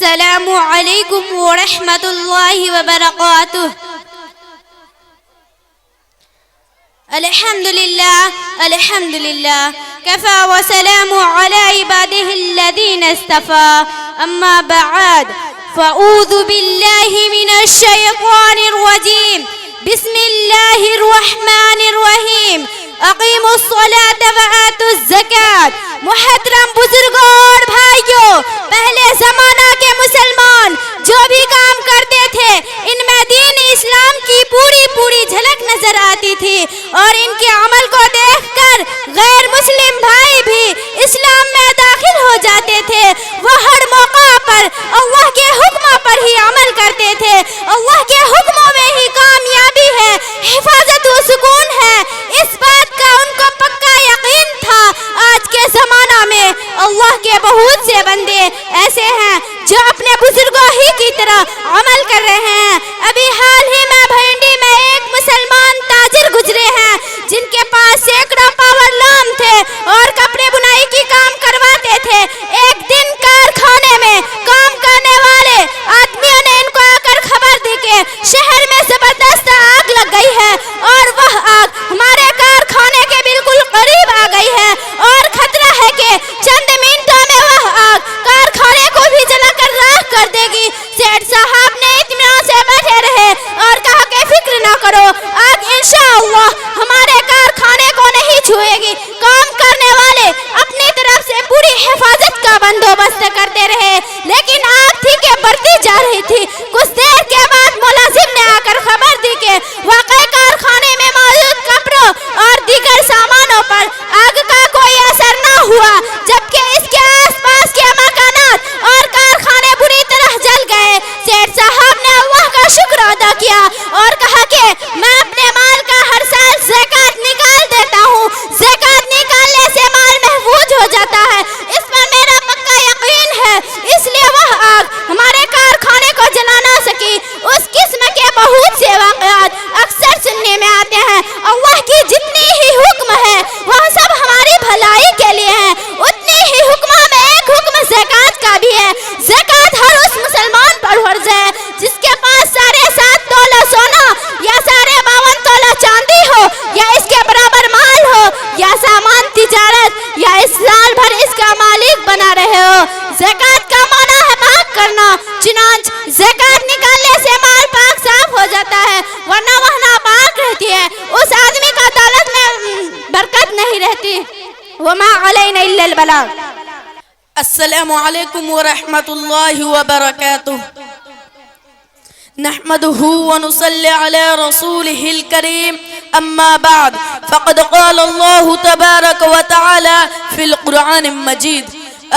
السلام علیکم ورحمۃ اللہ وبرکاتہ۔ الحمد للہ کفا وسلام علی عبادہ الذین اصطفى، اما بعد فاعوذ باللہ من الشیطان الرجیم، بسم اللہ الرحمن الرحیم، اقیموا الصلاۃ وآتوا الزکاۃ۔ محترم بزرگوں اور بھائیوں، پہلے زمانہ کے مسلمان جو بھی کام کرتے تھے ان میں دین اسلام کی پوری جھلک نظر آتی تھی، اور ان کے عمل کو دیکھ کر غیر مسلم بھائی بھی اسلام میں داخل ہو جاتے تھے۔ وہ ہر موقع پر اللہ کے حکموں پر ہی عمل کرتے تھے۔ اللہ کے حکموں میں ہی کامیابی ہے، حفاظت و سکون ہے، اس بات کا ان کو پکا یقین تھا۔ آج کے زمانہ میں اللہ کے بہت سے بندے ایسے ہیں جو اپنے بزرگوں ہی کی طرح عمل کر رہے ہیں۔ ابھی حال ہی میں بھنڈی میں ایک مسلمان تاجر گزرے ہیں جن کے پاس سینکڑوں پاور لوم تھے اور کپڑے بنائی کی کام کرواتے تھے۔ ایک دن کارخانے میں کام کرنے والے آدمیوں نے ان کو آ کر خبر دی کہ شہر میں زبردست آگ لگ گئی ہے، اور وہ آگ ہمارے کارخانے کے بالکل قریب آ گئی ہے، اور خطرہ ہے کہ چند منٹوں میں وہ آگ کارخانے کو بھی جلا کر راکھ کر دے گی۔ سیٹھ صاحب نے اطمینان سے بیٹھے رہے اور کہا کہ فکر نہ کرو، آگ انشاءاللہ ہمارے کارخانے کو نہیں چھوئے گی۔ کام کرنے والے اپنی طرف سے پوری حفاظت کا بندوبست کرتے رہے، لیکن آگ تھی کہ بڑھتی جا رہی تھی۔ کچھ دیر کے بعد ملازم نے آ کر خبر دی کہ واقعی کارخانے میں موجود کپڑوں اور دیگر سامانوں پر آگ کا کوئی اثر نہ ہوا، جبکہ اس کے آس پاس کے مکانات اور کارخانے بری طرح جل گئے۔ سیٹھ صاحب نے اللہ کا شکر ادا کیا اور کہا کہ میں اپنے مال کا ہر سال زکوٰۃ نکال دیتا ہوں، زکوٰۃ نکالنے سے مال محفوظ ہو جاتا ہے، اس پر میرا پکا یقین ہے، اس لیے وہ آگ ہمارے کارخانے کو جلا نہ سکی۔ اس قسم کے بہت سے واقعات اکثر سننے میں آتے ہیں۔ اللہ کی جتنی ہی حکم ہے وہ سب ہماری بھلائی کے لیے ہیں، اتنی ہی حکموں میں ایک حکم زکوٰۃ کا بھی ہے۔ زکوٰۃ ہر اس مسلمان پر فرض ہے جس کے پاس 7.5 تولہ سونا یا 52 تولہ چاندی ہو، یا اس کے برابر مال ہو، یا سامان تجارت، یا اس سال بھر اس کا مالک بنا رہے ہو۔ زکوٰۃ کا معنی ہے پاک کرنا، چنانچہ زکوٰۃ نکالنے سے مال پاک صاف ہو جاتا ہے، ورنہ وہ ناپاک رہتی ہے، اس آدمی کا دولت میں برکت نہیں رہتی۔ وما علینا الا البلاغ۔ السلام علیکم ورحمۃ اللہ وبرکاتہ۔ نحمده ونصلي على رسوله الكريم، أما بعد فقد قال الله تبارك وتعالى في القرآن المجيد: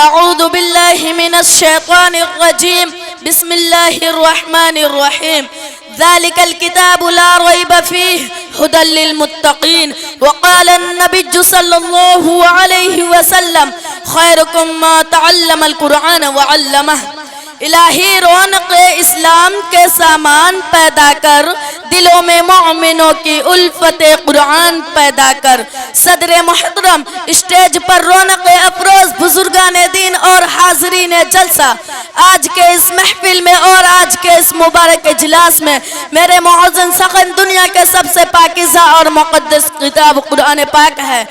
أعوذ بالله من الشيطان الرجيم، بسم الله الرحمن الرحيم، ذلك الكتاب لا ريب فيه هدى للمتقين، وقال النبي صلى الله عليه وسلم: خيركم ما تعلم القرآن وعلمه۔ الہی رونق اسلام کے سامان پیدا کر، دلوں میں مومنوں کی الفت قرآن پیدا کر۔ صدر محترم، اسٹیج پر رونق افروز بزرگان دین اور حاضرین جلسہ، آج کے اس محفل میں اور آج کے اس مبارک اجلاس میں میرے معزز سخن دنیا کے سب سے پاکیزہ اور مقدس کتاب قرآن پاک ہے۔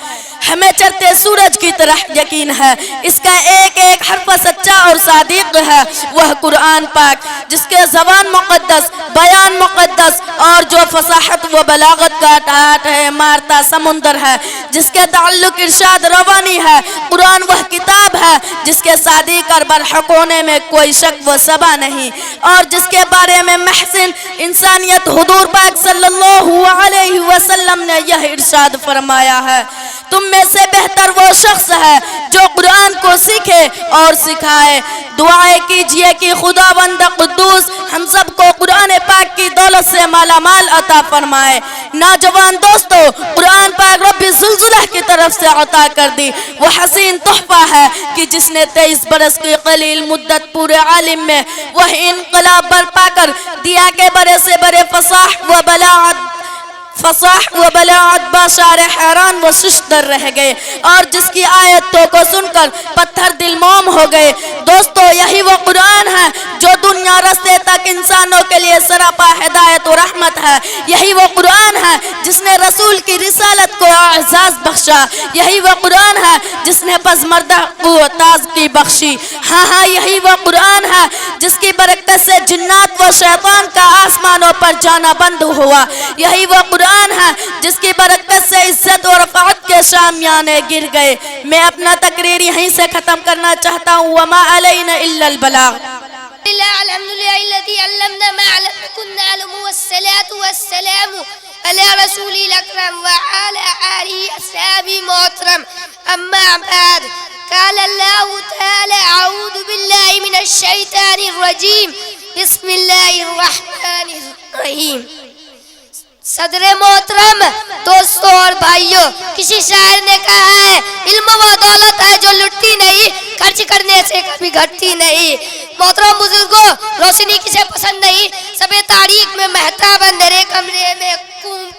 ہمیں چڑھتے سورج کی طرح یقین ہے، اس کا ایک ایک حرف سچا اور صادق ہے۔ وہ قرآن پاک جس کے زبان مقدس، بیان مقدس، اور جو فصاحت و بلاغت کا ٹاٹ ہے، مارتا سمندر ہے، جس کے تعلق ارشاد روانی ہے۔ قرآن وہ کتاب ہے جس کے صادق اور برحق ہونے میں کوئی شک و شبہ نہیں، اور جس کے بارے میں محسن انسانیت حضور پاک صلی اللہ علیہ وسلم نے یہ ارشاد فرمایا ہے: تم میں سے بہتر وہ شخص ہے جو قرآن کو سیکھے اور سکھائے۔ دعائیں کیجئے کہ خداوند قدوس ہم سب کو قرآن پاک کی دولت سے مالا مال عطا فرمائے۔ نوجوان دوستو، قرآن پاک رب زلزلہ کی طرف سے عطا کر دی وہ حسین تحفہ ہے کہ جس نے 23 برس کی قلیل مدت پورے عالم میں وہ انقلاب برپا کر دیا کہ بڑے سے بڑے فصاح و بلاغت فصاح و بلاغت باشار حیران و سشتر رہ گئے اور جس کی آیتوں کو سن کر پتھر دل موم ہو گئے۔ دوستو یہی وہ قرآن ہے جو دنیا رستے تک انسانوں کے لیے سراپا ہدایت و رحمت ہے۔ یہی وہ قرآن ہے جس نے رسول کی رسالت کو اعزاز بخشا۔ یہی وہ قرآن ہے جس نے پسماندہ کو تازگی بخشی۔ ہاں یہی وہ قرآن ہے جس کی برکت سے جنات و شیطان کا آسمانوں پر جانا بند ہوا۔ یہی وہ قرآن ہے جس کی برکت سے عزت و رفعت کے شامیانے گر گئے۔ میں اپنا تقریر یہیں سے ختم کرنا چاہتا ہوں۔ وما علینا الا البلاغ۔ الحمد لله الذي علمنا ما لم نكن نعلم والصلاة والسلام على رسول الأكرم وعلى آله أصحابه محترم أما بعد قال الله تعالى أعوذ بالله من الشيطان الرجيم بسم الله الرحمن الرحيم۔ صدر محترم، دوستوں اور بھائیوں، کسی شاعر نے کہا ہے علم وہ دولت ہے جو لٹتی نہیں، خرچ کرنے سے کبھی گھٹتی نہیں۔ محترم بزرگوں، روشنی کسے پسند نہیں؟ سب تاریخ میں مہتاب اندھیرے کمرے میں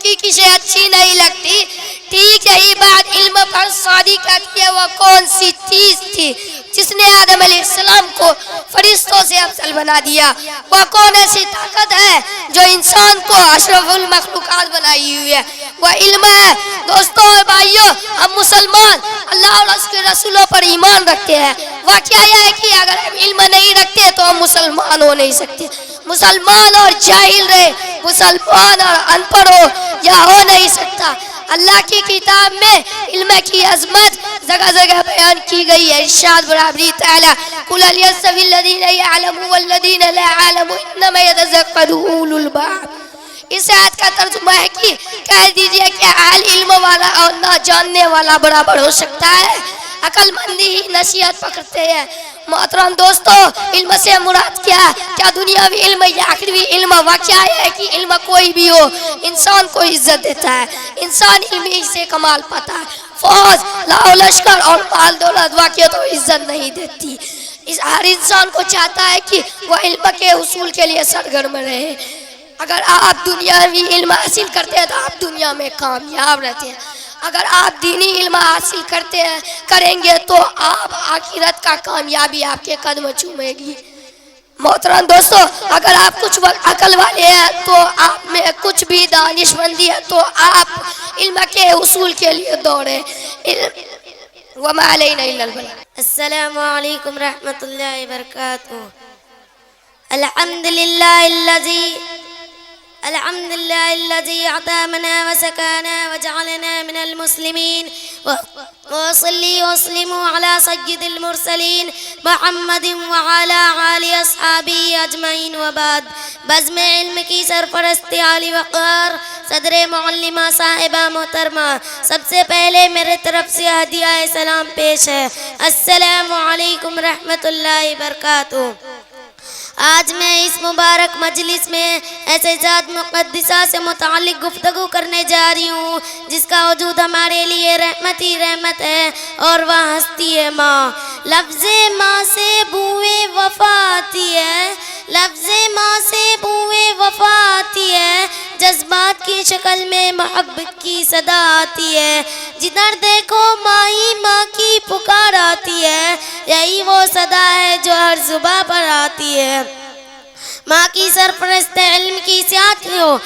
کی کسے اچھی نہیں لگتی؟ ٹھیک یہی بات علم پر شادی کرتی ہے۔ وہ کون سی چیز تھی جس نے آدم علیہ السلام کو فرشتوں سے افضل بنا دیا؟ وہ کون ایسی طاقت ہے جو انسان کو اشرف المخلوقات بنائی ہوئی ہے؟ وہ علم ہے۔ دوستوں اور بھائیوں، ہم مسلمان اللہ اور اس کے رسولوں پر ایمان رکھتے ہیں۔ واقعہ یہ ہے کہ اگر ہم علم نہیں رکھتے تو ہم مسلمان ہو نہیں سکتے۔ مسلمان اور جاہل رہے، مسلمان اور ان پڑھ ہو یا ہو نہیں سکتا۔ اللہ کی کتاب میں علم کی عظمت جگہ جگہ بیان کی گئی ہے۔ ارشاد برابری تعالی قل هل يستوي الذين يعلمون والذين لا يعلمون انما يتذكر اولو الالباب۔ اس آیت کا ترجمہ ہے کہ کہہ دیجئے کہ اہل علم والا اور نہ جاننے والا برابر ہو سکتا ہے؟ عقل مندی ہی نصیحت پکڑتے ہیں۔ محترم دوستو، علم سے مراد کیا ہے؟ کیا دنیاوی علم یا آخروی علم؟ واقعہ ہے کہ علم کوئی بھی ہو انسان کو عزت دیتا ہے۔ انسان علم ہی سے کمال پاتا ہے۔ فوج، لاؤ لشکر اور مال دولت واقعہ تو عزت نہیں دیتی۔ ہر انسان کو چاہتا ہے کہ وہ علم کے حصول کے لیے سرگرم رہے۔ اگر آپ دنیاوی علم حاصل کرتے ہیں تو آپ دنیا میں کامیاب رہتے ہیں۔ اگر آپ دینی علم حاصل کریں گے تو آپ آخرت کا کامیابی آپ کے قدم چومے گی۔ محترم دوستو، اگر آپ کچھ وقت عقل والے ہیں تو آپ میں کچھ بھی دانش مندی ہے تو آپ علم کے حصول کے لیے دوڑیں۔ وما علینا الا البلاغ۔ السلام علیکم رحمۃ اللہ وبرکاتہ۔ الحمد لله الذي أطعمنا وسكانا وجعلنا من المسلمين وصلي وسلم على سيد المرسلين محمد وعلى آله أصحابه أجمعين وبعد۔ بزم علم کی سرپرست عالی وقار صدر معلمہ صاحبہ محترمہ، سب سے پہلے میرے طرف سے ہدیہ سلام پیش ہے۔ السلام علیکم رحمۃ اللہ وبرکاتہ۔ آج میں اس مبارک مجلس میں ایسے ذات مقدسہ سے متعلق گفتگو کرنے جا رہی ہوں جس کا وجود ہمارے لیے رحمت ہی رحمت ہے اور وہ ہستی ہے ماں۔ لفظ ماں سے بوئے وفا آتی ہے، لفظ ماں سے بوئے وفا آتی ہے، جذبات کی شکل میں محبت کی صدا آتی ہے۔ جدھر دیکھو ماں ہی ماں کی پکار آتی ہے، یہی وہ صدا ہے جو ہر زباں پر آتی ہے۔ ماں کی سرپرست علم کی سیاحت ہو۔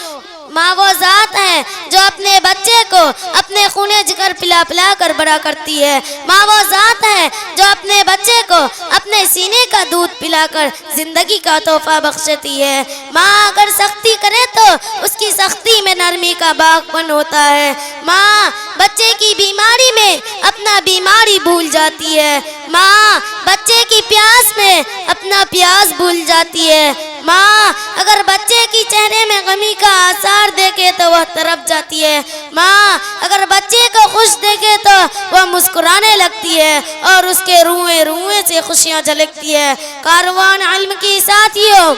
ماں وہ ذات ہے جو اپنے بچے کو اپنے خون جگر پلا پلا کر بڑا کرتی ہے۔ ماں وہ ذات ہے جو اپنے بچے کو اپنے سینے کا دودھ پلا کر زندگی کا تحفہ بخشتی ہے۔ ماں اگر سختی کرے تو اس کی سختی میں نرمی کا باغبن ہوتا ہے۔ ماں بچے کی بیماری میں اپنا بیماری بھول جاتی ہے۔ ماں بچے کی پیاس میں اپنا پیاس بھول جاتی ہے۔ ماں اگر بچے کی چہرے میں غمی کا آثار دیکھے تو وہ تڑپ جاتی ہے۔ ماں اگر بچے کو خوش دیکھے تو وہ مسکرانے لگتی ہے اور اس کے روئے روئے سے خوشیاں جھلکتی ہے۔ کاروان علم کی ساتھیوں،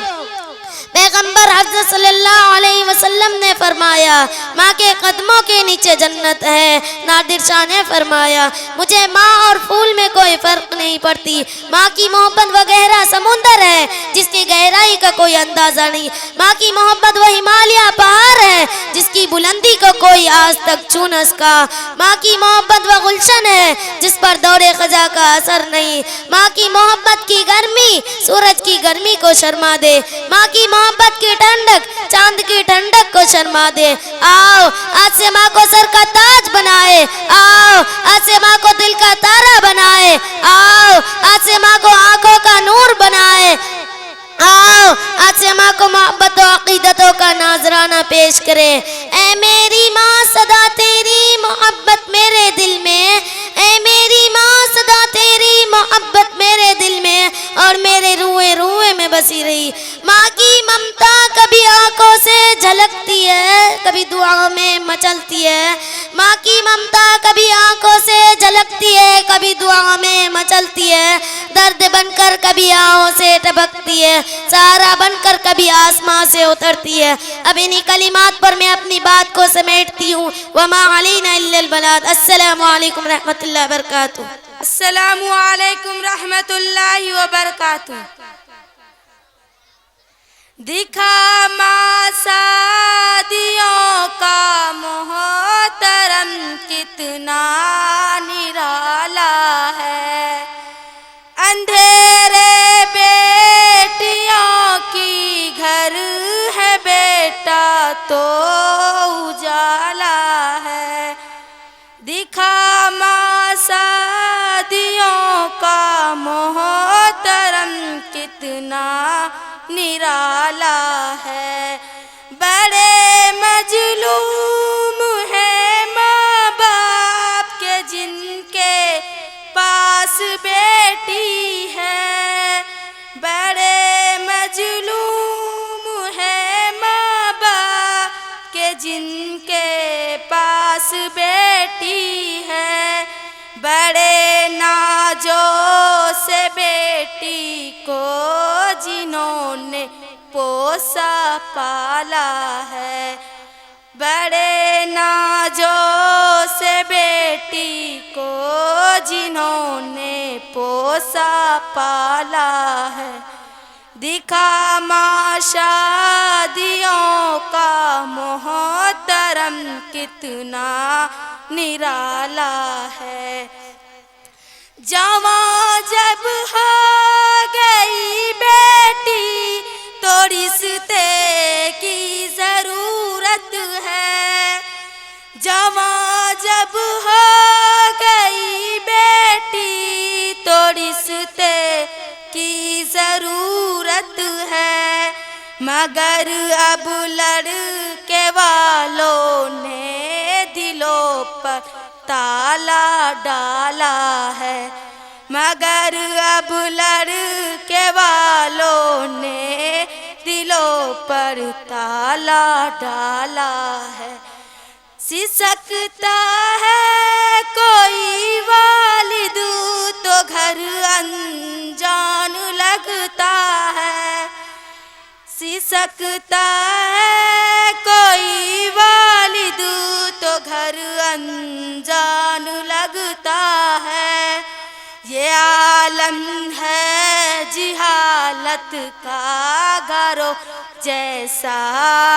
پیغمبر حضرت صلی اللہ علیہ وسلم نے فرمایا ماں کے قدموں کے نیچے جنت ہے۔ نادر شاہ نے فرمایا مجھے ماں اور پھول میں کوئی فرق نہیں پڑتی۔ ماں کی محبت وہ گہرا سمندر ہے جس کی گہرائی کا کوئی اندازہ نہیں۔ ماں کی محبت وہ ہمالیہ پہاڑ ہے جس کی بلندی کو کوئی آج تک چھو نہ سکا. ماں کی محبت وہ گلشن ہے جس پر دور خزاں کا اثر نہیں. ماں کی محبت کی گرمی سورج کی گرمی کو شرما دے. ماں کی محبت کی ٹھنڈک چاند کی ٹھنڈک کو شرما دے. آؤ آج سے ماں کو سر کا تاج بنائے. آؤ آج سے ماں کو دل کا تارا بنائے. آؤ آج سے ماں کو آنکھوں کا نور بنائے. آؤ آج سے ماں کو محبت و عقیدتوں کا نذرانہ پیش کرے. اے میری ماں صدا تیری محبت میرے دل میں. اے میری ماں صدا تیری محبت میرے دل میں اور میرے روئے روئے میں بسی رہی. ماں کی ممتا کبھی آنکھوں سے جھلکتی ہے کبھی دعاؤں میں مچلتی ہے. ماں کی ممتا کبھی آنکھوں سے جھلکتی ہے کبھی دعاؤں میں مچلتی ہے. درد بن کر کبھی آہوں سے ٹپکتی ہے. سہارا بن کر کبھی آسمان سے اترتی ہے. اب انہی کلمات پر میں اپنی بات کو سمیٹتی ہوں. وما علینا الا البلاغ. السلام علیکم رحمۃ اللہ وبرکاتہ. السلام علیکم رحمت اللہ وبرکاتہ. دکھا ماں سعدیوں کا محترم کتنا نرالا ہے. اندھیرے بیٹیوں کی گھر ہے بیٹا تو اجالا ہے. دکھا ماں سعدیوں کا محترم کتنا نرالا ہے. بڑے مظلوم ہیں ماں باپ کے جن کے پاس بیٹی ہے. بڑے مظلوم ہیں ماں باپ کے جن کے پاس بیٹی ہے. بڑے نازوں سے بیٹی کو جنہوں نے پوسا پالا ہے. بڑے نازوں سے بیٹی کو جنہوں نے پوسا پالا ہے. دکھا ماں شادیوں کا محترم کتنا نرالا ہے. جوان جب ہو گئی بیٹی تو رشتے کی ضرورت ہے. جوان جب ہو گئی بیٹی تو رشتے کی ضرورت ہے. مگر اب لڑکے والوں نے دلوں پر تالا ڈالا ہے. مگر اب لڑکے والوں نے دلوں پر تالا ڈالا ہے. سسکتا ہے کوئی والد تو گھر انجان لگتا ہے. سسکتا ہے کوئی والد تو گھر انجان لگتا ہے. یہ عالم ہے جہالت کا گھروں جیسا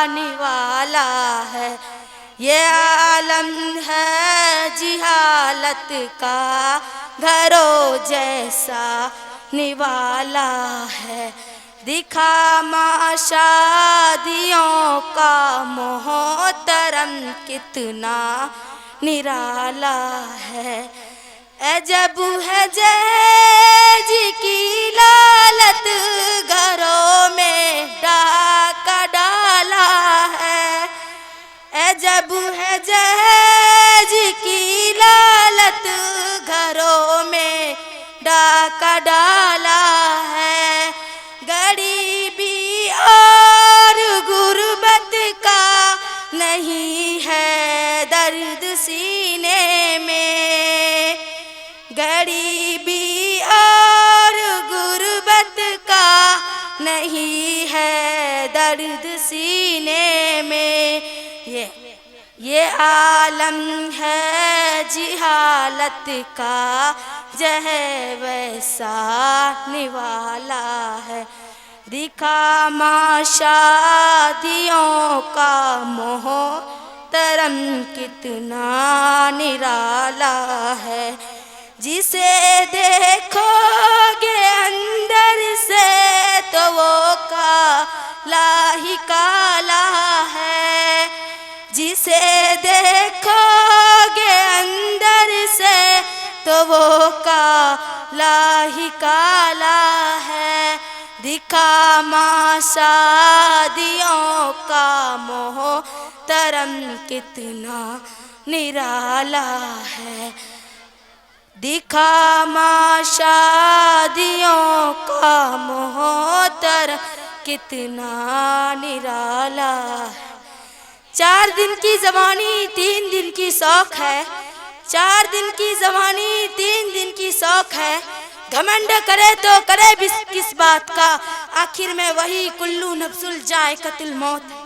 نوالا ہے. یہ عالم ہے جہالت کا گھروں جیسا نوالا ہے. دکھا ماں شادیوں کا محترم کتنا نرالا ہے. عجب ہے جہیز کی لالت گھروں میں ڈاکہ ڈالا ہے. عجب ہے جہیز کی لالت گھروں میں ڈاکہ ڈالا ہے. غریبی اور غربت کا نہیں ہے درد سینے میں. غریبی اور غربت کا نہیں ہے درد سینے میں. یہ عالم ہے جہالت کا جہے ویسا نوالا ہے. دکھا ماں شادیوں کا محترم کتنا نرالا ہے، جسے دیکھو گے اندر سے تو وہ کالا ہی کالا ہے، جسے دیکھو گے اندر سے تو وہ کالا ہی کالا ہے، دکھاما شادیوں کا محترم کتنا نرالا ہے، دکھاما شادیوں کا محترم کتنا نرالا ہے۔ 4 دن کی زبانی 3 دن کی سوکھ ہے، 4 دن کی زبانی 3 دن کی سوکھ ہے، گھمنڈ کرے تو کرے کس بات کا، آخر میں وہی کلو نفس ذائقۃ الموت۔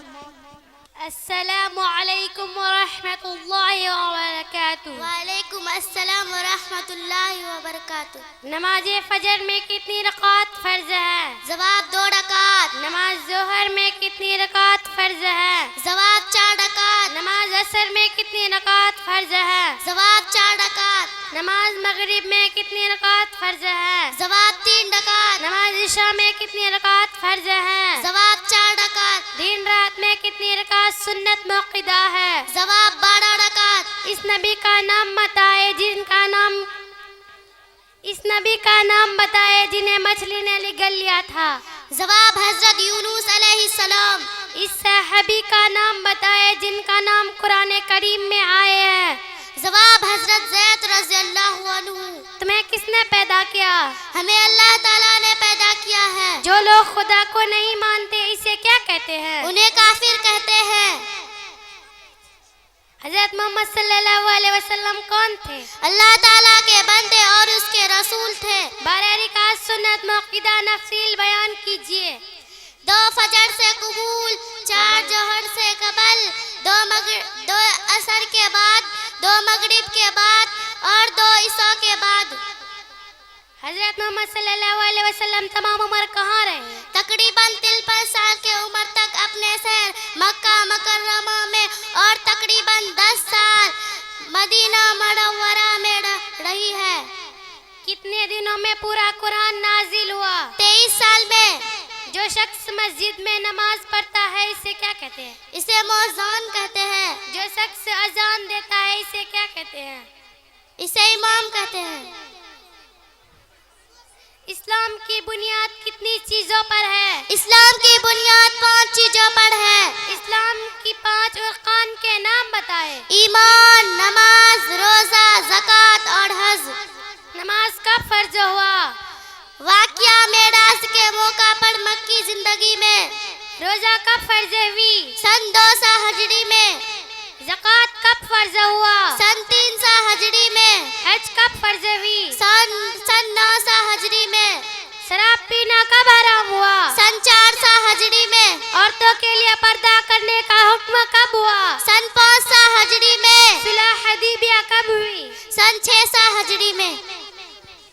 السلام علیکم ورحمۃ اللہ وبرکاتہ۔ وعلیکم السلام ورحمۃ اللہ وبرکاتہ۔ نماز فجر میں کتنی رکعت فرض ہے؟ جواب 2 رکعت۔ نماز ظہر میں کتنی رکعت فرض ہے؟ جواب 4 رکعت۔ نماز عصر میں کتنی رکعت فرض ہے؟ جواب 4 رکعت۔ نماز مغرب میں کتنی رکعت فرض ہے؟ جواب 3 رکعت۔ نماز عشاء میں کتنی رکعت فرض ہے؟ جواب 4 رکعت۔ دن رات میں کتنی رکعت سنت موقدہ ہے؟ جواب 12 رکعت۔ اس نبی کا نام بتائے جنہیں مچھلی نے نگل لیا تھا؟ جواب حضرت یونس علیہ السلام۔ اس صحابی کا نام بتائے جن کا نام قرآن کریم میں آئے ہیں؟ جواب حضرت زید رضی اللہ عنہ۔ تمہیں کس نے پیدا کیا؟ ہمیں اللہ تعالیٰ نے پیدا کیا ہے۔ جو لوگ خدا کو نہیں مانتے اسے کیا کہتے ہیں؟ انہیں کافر کہتے ہیں۔ حضرت محمد صلی اللہ علیہ وسلم کون تھے؟ اللہ تعالیٰ کے بندے اور اس کے رسول تھے۔ 12 رکعت سنت موقدہ نفصیل بیان کیجئے۔ 2 فجر سے قبول، 4 ظہر سے قبل، 2 عصر کے بعد، 2 مغرب کے بعد اور 2 عشاء کے بعد۔ حضرت محمد صلی اللہ علیہ وسلم تمام عمر کہاں رہے؟ تقریباً 53 سال کی عمر تک اپنے شہر مکہ مکرمہ میں اور تقریباً 10 سال مدینہ منورہ میں رہی ہے۔ کتنے دنوں میں پورا قرآن نازل ہوا؟ 23 سال میں۔ جو شخص مسجد میں نماز پڑھتا ہے اسے کیا کہتے ہیں؟ اسے مؤذن کہتے ہیں۔ جو شخص اذان دیتا ہے اسے کیا کہتے ہیں؟ اسے امام کہتے ہیں۔ اسلام کی بنیاد کتنی چیزوں پر ہے؟ اسلام کی بنیاد 5 چیزوں پر ہے۔ اسلام کی 5 ارکان کے نام بتائے۔ ایمان، نماز، روزہ، زکوٰۃ اور حج۔ نماز کب فرض ہوا؟ واقعہ معراج کے موقع پر مکی زندگی میں۔ روزہ کب فرض ہوئی؟ سن 200 ہجری میں۔ زکوٰۃ کب فرض ہوا؟ سن 300 ہجری میں۔ حج کب فرض ہوئی؟ سن 900 ہجری میں۔ شراب پینا کب حرام ہوا؟ سن 400 ہجری میں۔ عورتوں کے لیے پردہ کرنے کا حکم کب ہوا؟ سن 500 ہجری میں۔ صلح حدیبیہ کب ہوئی؟ سن 600 ہجری میں۔